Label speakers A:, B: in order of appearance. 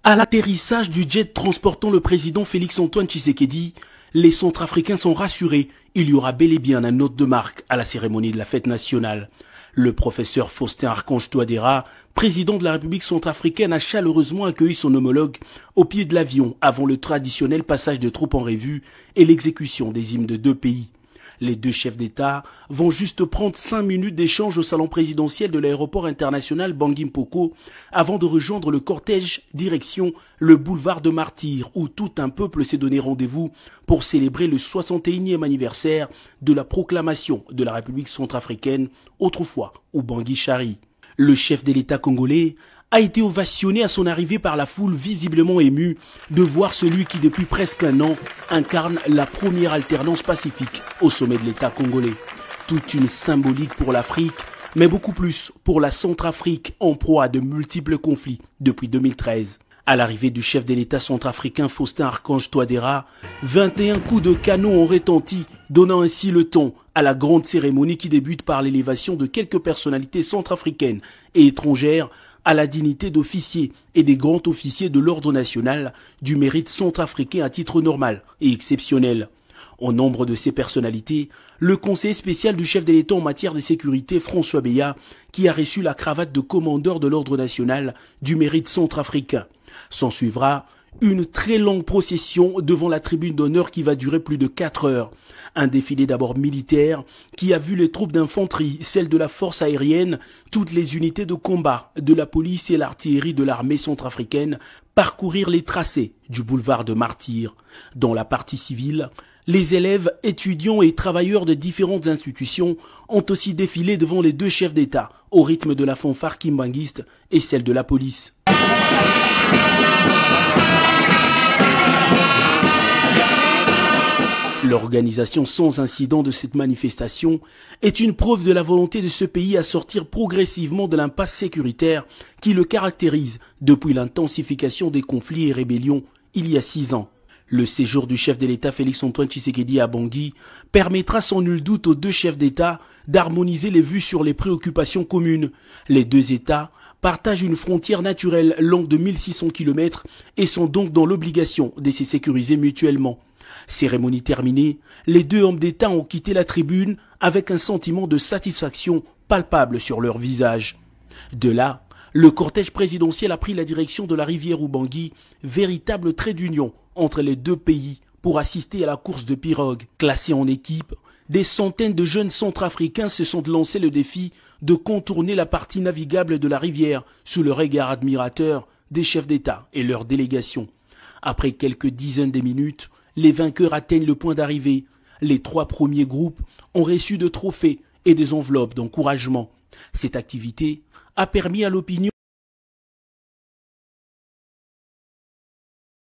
A: À l'atterrissage du jet transportant le président Félix-Antoine Tshisekedi, les Centrafricains sont rassurés. Il y aura bel et bien un hôte de marque à la cérémonie de la fête nationale. Le professeur Faustin Archange Touadéra, président de la République centrafricaine, a chaleureusement accueilli son homologue au pied de l'avion avant le traditionnel passage de troupes en revue et l'exécution des hymnes de deux pays. Les deux chefs d'État vont juste prendre 5 minutes d'échange au salon présidentiel de l'aéroport international Bangui Mpoko avant de rejoindre le cortège direction le boulevard de Martyrs où tout un peuple s'est donné rendez-vous pour célébrer le 61e anniversaire de la proclamation de la République centrafricaine, autrefois Ubangui Chari. Le chef de l'État congolais a été ovationné à son arrivée par la foule visiblement émue de voir celui qui depuis presque un an incarne la première alternance pacifique au sommet de l'État congolais. Toute une symbolique pour l'Afrique, mais beaucoup plus pour la Centrafrique en proie à de multiples conflits depuis 2013. À l'arrivée du chef de l'État centrafricain Faustin Archange Touadéra, 21 coups de canon ont retenti, donnant ainsi le ton à la grande cérémonie qui débute par l'élévation de quelques personnalités centrafricaines et étrangères à la dignité d'officier et des grands officiers de l'ordre national du mérite centrafricain à titre normal et exceptionnel. Au nombre de ces personnalités, le conseiller spécial du chef de l'État en matière de sécurité, François Beya, qui a reçu la cravate de commandeur de l'ordre national du mérite centrafricain. S'en suivra une très longue procession devant la tribune d'honneur qui va durer plus de 4 heures. Un défilé d'abord militaire qui a vu les troupes d'infanterie, celles de la force aérienne, toutes les unités de combat de la police et l'artillerie de l'armée centrafricaine parcourir les tracés du boulevard de Martyrs. Dans la partie civile, les élèves, étudiants et travailleurs de différentes institutions ont aussi défilé devant les deux chefs d'État au rythme de la fanfare kimbanguiste et celle de la police. L'organisation sans incident de cette manifestation est une preuve de la volonté de ce pays à sortir progressivement de l'impasse sécuritaire qui le caractérise depuis l'intensification des conflits et rébellions il y a 6 ans. Le séjour du chef de l'État Félix-Antoine Tshisekedi à Bangui permettra sans nul doute aux deux chefs d'État d'harmoniser les vues sur les préoccupations communes. Les deux États partagent une frontière naturelle longue de 1600 km et sont donc dans l'obligation de se sécuriser mutuellement. Cérémonie terminée, les deux hommes d'État ont quitté la tribune avec un sentiment de satisfaction palpable sur leur visage. De là, le cortège présidentiel a pris la direction de la rivière Ubangui, véritable trait d'union entre les deux pays pour assister à la course de pirogues. Classés en équipe, des centaines de jeunes centrafricains se sont lancés le défi de contourner la partie navigable de la rivière sous le regard admirateur des chefs d'État et leurs délégations. Après quelques dizaines de minutes, les vainqueurs atteignent le point d'arrivée. Les 3 premiers groupes ont reçu de trophées et des enveloppes d'encouragement. Cette activité a permis à l'opinion